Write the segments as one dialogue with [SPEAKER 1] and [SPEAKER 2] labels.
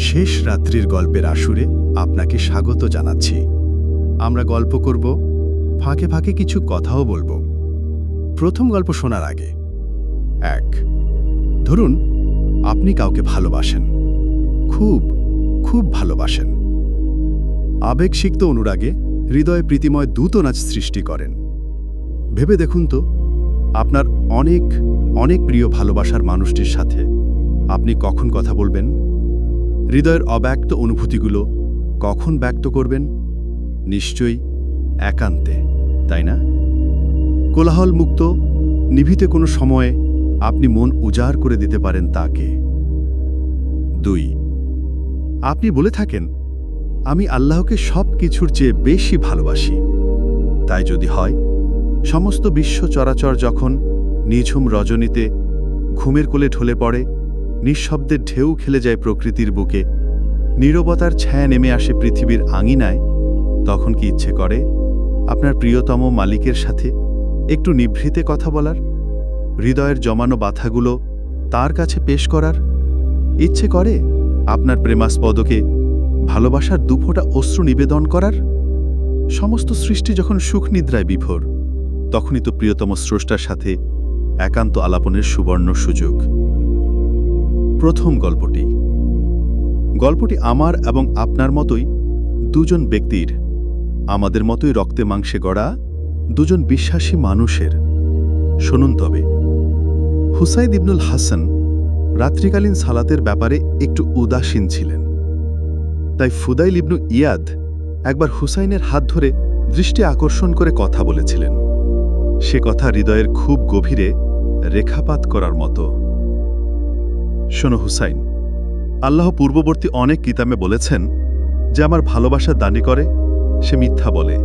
[SPEAKER 1] শেষ রাত্রির গল্পের আসরে আপনাকে স্বাগত জানাচ্ছি। আমরা গল্প করব, ফাঁকে ফাঁকে কিছু কথাও বলবো। প্রথম গল্প শোনার আগে ধরুন আপনি কাউকে ভালোবাসেন, খুব খুব ভালোবাসেন। আবেগসিক্ত অনুরাগে হৃদয়ে প্রীতিময় দূতনাচ সৃষ্টি করেন। ভেবে দেখুন তো, আপনার অনেক অনেক প্রিয় ভালোবাসার মানুষটির সাথে আপনি কখন কথা বলবেন? হৃদয়ের অব্যক্ত অনুভূতিগুলো কখন ব্যক্ত করবেন? নিশ্চয়ই একান্তে, তাই না? কোলাহলমুক্ত নিভৃত কোনো সময়ে আপনি মন উজাড় করে দিতে পারেন তাকে। 2, আপনি বলে থাকেন, আমি আল্লাহকে সব কিছুর চেয়ে বেশি ভালোবাসি। তাই যদি হয়, সমস্ত বিশ্ব চরাচর যখন নিঝুম রজনীতে ঘুমের কোলে ঢলে পড়ে, নিঃশব্দের ঢেউ খেলে যায় প্রকৃতির বুকে, নীরবতার ছায়া নেমে আসে পৃথিবীর আঙিনায়, তখন কি ইচ্ছে করে আপনার প্রিয়তম মালিকের সাথে একটু নিভৃতে কথা বলার, হৃদয়ের জমানো বাধাগুলো তার কাছে পেশ করার? ইচ্ছে করে আপনার প্রেমাস্পদকে ভালোবাসার দুফোঁটা অশ্রু নিবেদন করার? সমস্ত সৃষ্টি যখন সুখ নিদ্রায় বিভোর, তখনই তো প্রিয়তম স্রষ্টার সাথে একান্ত আলাপনের সুবর্ণ সুযোগ। প্রথম গল্পটি আমার এবং আপনার মতোই দুজন ব্যক্তির, আমাদের মতোই রক্তে মাংসে গড়া দুজন বিশ্বাসী মানুষের। শুনুন তবে। হুসাইন ইবনুল হাসান রাত্রিকালীন সালাতের ব্যাপারে একটু উদাসীন ছিলেন। তাই ফুদাইল ইবনু ইয়াদ একবার হুসাইনের হাত ধরে দৃষ্টি আকর্ষণ করে কথা বলেছিলেন। সে কথা হৃদয়ের খুব গভীরে রেখাপাত করার মতো। শোনো হুসাইন, আল্লাহ পূর্ববর্তী অনেক কিতাবে বলেছেন যে আমার ভালোবাসা দানি করে সে মিথ্যা বলে।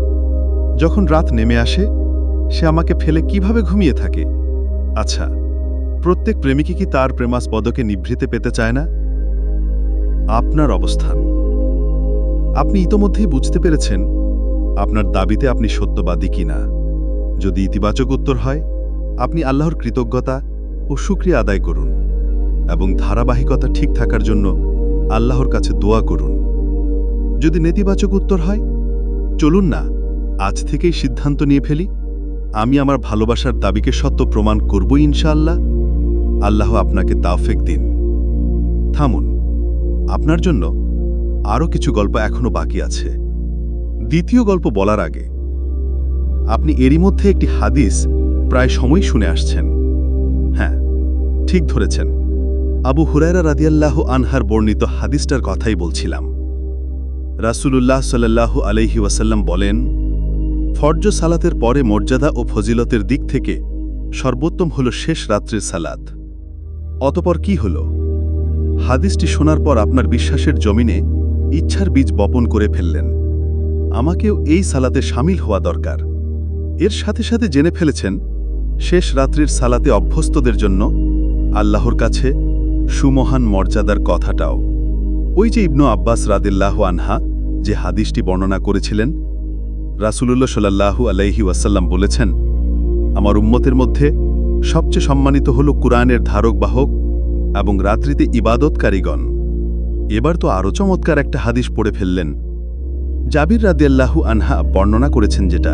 [SPEAKER 1] যখন রাত নেমে আসে সে আমাকে ফেলে কিভাবে ঘুমিয়ে থাকে? আচ্ছা, প্রত্যেক প্রেমিকই কি তার প্রেমাস্পদকে নিভৃতে পেতে চায় না? আপনার অবস্থান, আপনি ইতোমধ্যেই বুঝতে পেরেছেন আপনার দাবিতে আপনি সত্যবাদী কিনা। যদি ইতিবাচক উত্তর হয়, আপনি আল্লাহর কৃতজ্ঞতা ও শুকরিয়া আদায় করুন এবং ধারাবাহিকতা ঠিক থাকার জন্য আল্লাহর কাছে দোয়া করুন। যদি নেতিবাচক উত্তর হয়, চলুন না আজ থেকেই সিদ্ধান্ত নিয়ে ফেলি, আমি আমার ভালোবাসার দাবিকে সত্য প্রমাণ করবই ইনশাআল্লাহ। আল্লাহ আপনাকে তাওফিক দিন। থামুন, আপনার জন্য আরও কিছু গল্প এখনো বাকি আছে। দ্বিতীয় গল্প বলার আগে আপনি এরই মধ্যে একটি হাদিস প্রায় সময় শুনে আসছেন। হ্যাঁ, ঠিক ধরেছেন, আবু হুরায়রা রাদিয়াল্লাহু আনহার বর্ণিত হাদিসটার কথাই বলছিলাম। রাসূলুল্লাহ সাল্লাল্লাহু আলাইহি ওয়াসাল্লাম বলেন, ফরজ সালাতের পরে মর্যাদা ও ফজিলতের দিক থেকে সর্বোত্তম হল শেষ রাত্রির সালাত। অতপর কি হল? হাদিসটি শোনার পর আপনার বিশ্বাসের জমিনে ইচ্ছার বীজ বপন করে ফেললেন, আমাকেও এই সালাতে শামিল হওয়া দরকার। এর সাথে সাথে জেনে ফেলেছেন শেষ রাত্রির সালাতে অভ্যস্তদের জন্য আল্লাহর কাছে সুমহান মর্যাদার কথাটাও। ওই যে ইবনু আব্বাস রাদিয়াল্লাহু আনহা যে হাদিসটি বর্ণনা করেছিলেন, রাসূলুল্লাহ সাল্লাল্লাহু আলাইহি ওয়াসাল্লাম বলেছেন, আমার উম্মতের মধ্যে সবচেয়ে সম্মানিত হল কুরআনের ধারক বাহক এবং রাত্রিতে ইবাদতকারীগণ। এবার তো আরও চমৎকার একটা হাদিস পড়ে ফেললেন। জাবির রাদিয়াল্লাহু আনহা বর্ণনা করেছেন, যেটা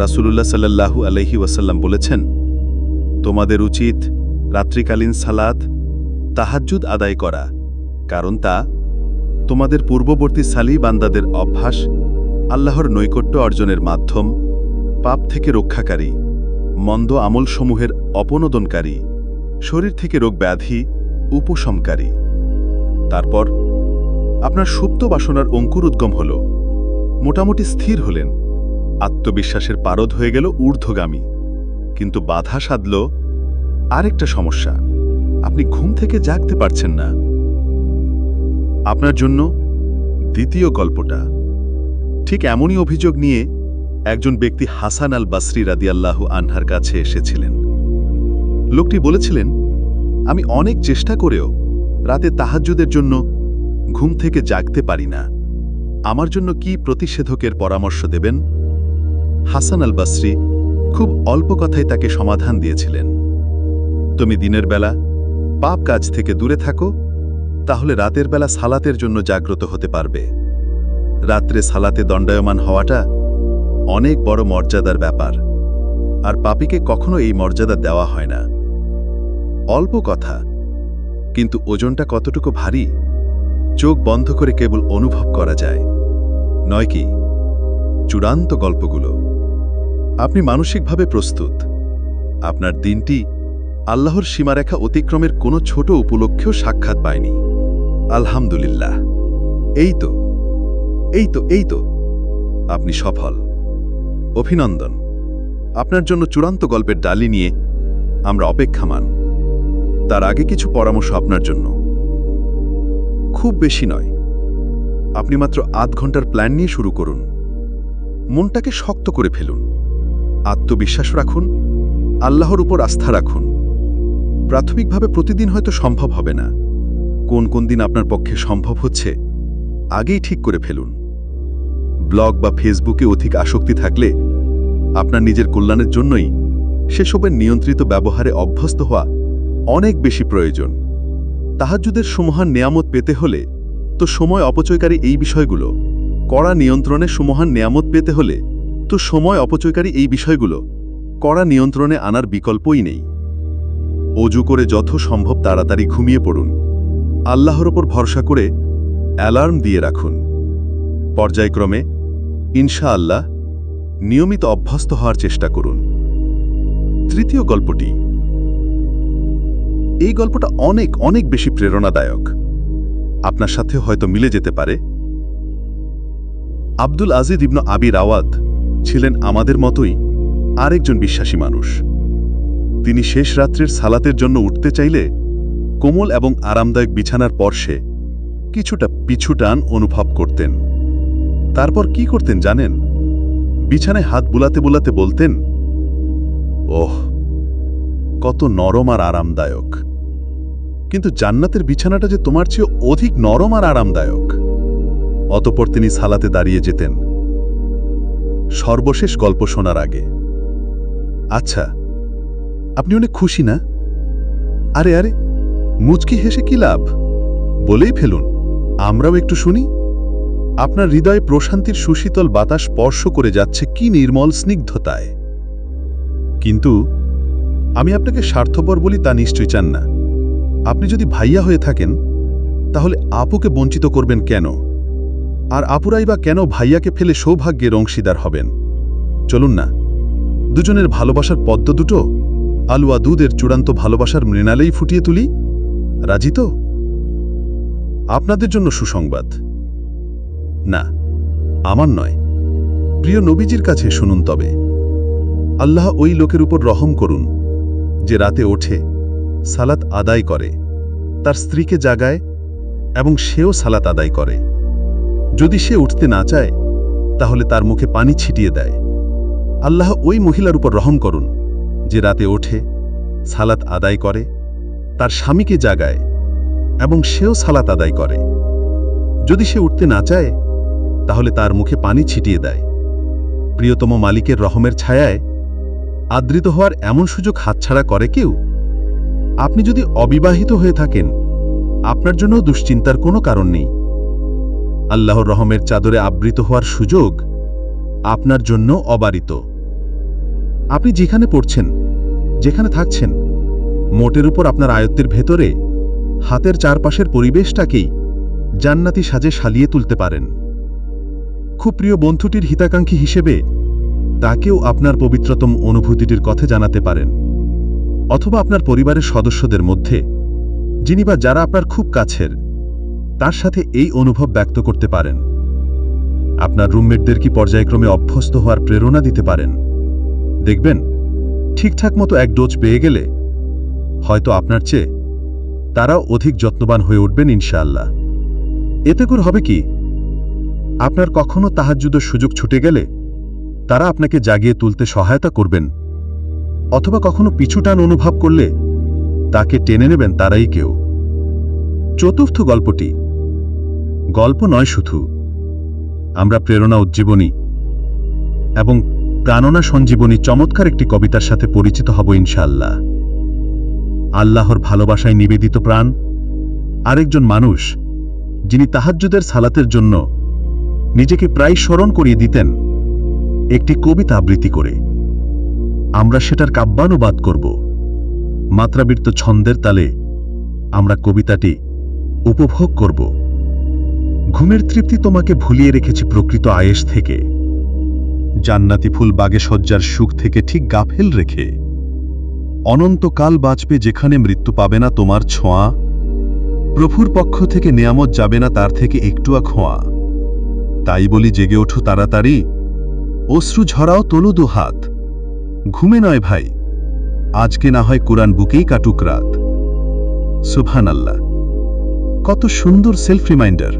[SPEAKER 1] রাসূলুল্লাহ সাল্লাল্লাহু আলাইহি ওয়াসাল্লাম বলেছেন, তোমাদের উচিত রাত্রিকালীন সালাত তাহাজ্জুদ আদায় করা, কারণ তা তোমাদের পূর্ববর্তী সালি বান্দাদের অভ্যাস, আল্লাহর নৈকট্য অর্জনের মাধ্যম, পাপ থেকে রক্ষাকারী, মন্দ আমলসমূহের অপনোদনকারী, শরীর থেকে রোগ ব্যাধি উপশমকারী। তারপর আপনার সুপ্ত বাসনার অঙ্কুর উদ্গম হল, মোটামুটি স্থির হলেন, আত্মবিশ্বাসের পারদ হয়ে গেল ঊর্ধ্বগামী। কিন্তু বাধা সাধল আরেকটা সমস্যা, আপনি ঘুম থেকে জাগতে পারছেন না। আপনার জন্য দ্বিতীয় গল্পটা ঠিক এমনই অভিযোগ নিয়ে একজন ব্যক্তি হাসান আল বাসরি রাদিয়াল্লাহু আনহার কাছে এসেছিলেন। লোকটি বলেছিলেন, আমি অনেক চেষ্টা করেও রাতে তাহাজ্জুদের জন্য ঘুম থেকে জাগতে পারি না। আমার জন্য কি প্রতিষেধকের পরামর্শ দেবেন? হাসান আল বাসরি খুব অল্প কথায় তাকে সমাধান দিয়েছিলেন। তুমি দিনের বেলা পাপ কাজ থেকে দূরে থাকো তাহলে রাতের বেলা সালাতের জন্য জাগ্রত হতে পারবে। রাত্রে সালাতে দণ্ডায়মান হওয়াটা অনেক বড় মর্যাদার ব্যাপার, আর পাপীকে কখনো এই মর্যাদা দেওয়া হয় না। অল্প কথা, কিন্তু ওজনটা কতটুকু ভারী চোখ বন্ধ করে কেবল অনুভব করা যায়, নয় কি? চূড়ান্ত গল্পগুলো। আপনি মানসিকভাবে প্রস্তুত। আপনার দিনটি আল্লাহর সীমারেখা অতিক্রমের কোনো ছোট উপলক্ষেও সাক্ষাৎ পায়নি। আলহামদুলিল্লাহ। এই তো এই তো এই তো আপনি সফল। অভিনন্দন। আপনার জন্য চূড়ান্ত গল্পের ডালি নিয়ে আমরা অপেক্ষামান। তার আগে কিছু পরামর্শ আপনার জন্য। খুব বেশি নয়, আপনি মাত্র আধ ঘন্টার প্ল্যান নিয়ে শুরু করুন। মনটাকে শক্ত করে ফেলুন, আত্মবিশ্বাস রাখুন, আল্লাহর উপর আস্থা রাখুন। প্রাথমিকভাবে প্রতিদিন হয়তো সম্ভব হবে না। কোন কোন দিন আপনার পক্ষে সম্ভব হচ্ছে আগেই ঠিক করে ফেলুন। ব্লগ বা ফেসবুকে অধিক আসক্তি থাকলে আপনার নিজের কল্যাণের জন্যই সেসবের নিয়ন্ত্রিত ব্যবহারে অভ্যস্ত হওয়া অনেক বেশি প্রয়োজন। তাহাজ্জুদের সুমহান নেয়ামত পেতে হলে তো সময় অপচয়কারী এই বিষয়গুলো কড়া নিয়ন্ত্রণে সুমহান নেয়ামত পেতে হলে তো সময় অপচয়কারী এই বিষয়গুলো কড়া নিয়ন্ত্রণে আনার বিকল্পই নেই। অজু করে যত সম্ভব তাড়াতাড়ি ঘুমিয়ে পড়ুন। আল্লাহর ওপর ভরসা করে অ্যালার্ম দিয়ে রাখুন। পর্যায়ক্রমে ইনশাআল্লাহ নিয়মিত অভ্যস্ত হওয়ার চেষ্টা করুন। তৃতীয় গল্পটি, এই গল্পটা অনেক অনেক বেশি প্রেরণাদায়ক। আপনার সাথে হয়তো মিলে যেতে পারে। আব্দুল আজিজ ইবনে আবি রাওয়াদ ছিলেন আমাদের মতোই আরেকজন বিশ্বাসী মানুষ। তিনি শেষ রাত্রের সালাতের জন্য উঠতে চাইলে কোমল এবং আরামদায়ক বিছানার পর্শে কিছুটা পিছুটান অনুভব করতেন। তারপর কি করতেন জানেন? বিছানায় হাত বুলাতে বুলাতে বলতেন, ওহ, কত নরম আর আরামদায়ক। কিন্তু জান্নাতের বিছানাটা যে তোমার চেয়ে অধিক নরম আর আরামদায়ক। অতঃপর তিনি সালাতে দাঁড়িয়ে যেতেন। সর্বশেষ গল্প শোনার আগে, আচ্ছা, আপনি অনেক খুশি না? আরে আরে, মুচকি হেসে কি লাভ? বলেই ফেলুন, আমরাও একটু শুনি। আপনার হৃদয়ে প্রশান্তির সুশীতল বাতাস স্পর্শ করে যাচ্ছে কি নির্মল স্নিগ্ধতায়। কিন্তু আমি আপনাকে স্বার্থপর বলি তা নিশ্চয় চান না। আপনি যদি ভাইয়া হয়ে থাকেন তাহলে আপুকে বঞ্চিত করবেন কেন? আর আপুরাই বা কেন ভাইয়াকে ফেলে সৌভাগ্যের অংশীদার হবেন? চলুন না, দুজনের ভালোবাসার পদ্ম দুটো আলুয়া দুধের চূড়ান্ত ভালোবাসার মৃণালেই ফুটিয়ে তুলি। রাজি তো? আপনাদের জন্য সুসংবাদ। না, আমার নয়, প্রিয় নবীজির কাছে শুনুন তবে। আল্লাহ ওই লোকের উপর রহম করুন যে রাতে ওঠে, সালাত আদায় করে, তার স্ত্রীকে জাগায় এবং সেও সালাত আদায় করে। যদি সে উঠতে না চায় তাহলে তার মুখে পানি ছিটিয়ে দেয়। আল্লাহ ওই মহিলার উপর রহম করুন যে রাতে ওঠে, সালাত আদায় করে, তার স্বামীকে জাগায় এবং সেও সালাত আদায় করে। যদি সে উঠতে না চায় তাহলে তার মুখে পানি ছিটিয়ে দেয়। প্রিয়তম মালিকের রহমের ছায়ায় আদৃত হওয়ার এমন সুযোগ হাতছাড়া করে কেউ? আপনি যদি অবিবাহিত হয়ে থাকেন, আপনার জন্য দুশ্চিন্তার কোনো কারণ নেই। আল্লাহর রহমের চাদরে আবৃত হওয়ার সুযোগ আপনার জন্য অবারিত। আপনি যেখানে পড়ছেন, যেখানে থাকছেন, মোটের উপর আপনার আয়ত্তের ভেতরে হাতের চারপাশের পরিবেশটাকেই জান্নাতি সাজে সালিয়ে তুলতে পারেন। খুব প্রিয় বন্ধুটির হিতাকাঙ্ক্ষী হিসেবে তাকেও আপনার পবিত্রতম অনুভূতিটির কথা জানাতে পারেন। অথবা আপনার পরিবারের সদস্যদের মধ্যে যিনি বা যারা আপনার খুব কাছের, তার সাথে এই অনুভব ব্যক্ত করতে পারেন। আপনার রুমমেটদের কি পর্যায়ক্রমে অভ্যস্ত হওয়ার প্রেরণা দিতে পারেন। দেখবেন, ঠিকঠাক মতো এক ডোজ পেয়ে গেলে হয়তো আপনার চেয়ে তারাও অধিক যত্নবান হয়ে উঠবেন ইনশাআল্লাহ। এতে করে হবে কি, আপনার কখনো তাহাজ্জুদের সুযোগ ছুটে গেলে তারা আপনাকে জাগিয়ে তুলতে সহায়তা করবেন, অথবা কখনো পিছুটান অনুভব করলে তাকে টেনে নেবেন তারাই কেউ। চতুর্থ গল্পটি গল্প নয় শুধু, আমরা প্রেরণা উজ্জীবনী এবং প্রাণনা সঞ্জীবনী চমৎকার একটি কবিতার সাথে পরিচিত হব ইনশাআল্লাহ। আল্লাহর ভালোবাসায় নিবেদিত প্রাণ
[SPEAKER 2] আরেকজন মানুষ যিনি তাহাজ্জুদের সালাতের জন্য নিজেকে প্রায় স্মরণ করিয়ে দিতেন একটি কবিতা আবৃত্তি করে। আমরা সেটার কাব্যানুবাদ করব। মাত্রাবৃত্ত ছন্দের তালে আমরা কবিতাটি উপভোগ করব। ঘুমের তৃপ্তি তোমাকে ভুলিয়ে রেখেছি প্রকৃত আয়েশ থেকে, জান্নাতি ফুল বাগে সজ্জার সুখ থেকে ঠিক গাফেল রেখে। অনন্তকাল বাঁচবে যেখানে মৃত্যু পাবে না তোমার ছোঁয়া, প্রভুর পক্ষ থেকে নেয়ামত যাবে না তার থেকে একটুয়া খোঁয়া। তাই বলি জেগে ওঠো তাড়াতাড়ি, অশ্রু ঝরাও তোলো দুহাত। ঘুমে নয় ভাই, আজকে না হয় কুরআন বুকেই কাটুক রাত। সুবহানাল্লাহ, কত সুন্দর সেলফ রিমাইন্ডার।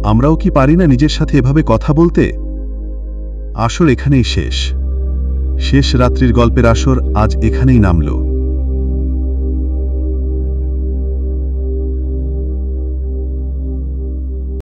[SPEAKER 2] আমরাও কি পারি না নিজের সাথে এভাবে কথা বলতে? আসর এখানেই শেষ। শেষ রাত্রির গল্পের আসর আজ এখানেই নামল।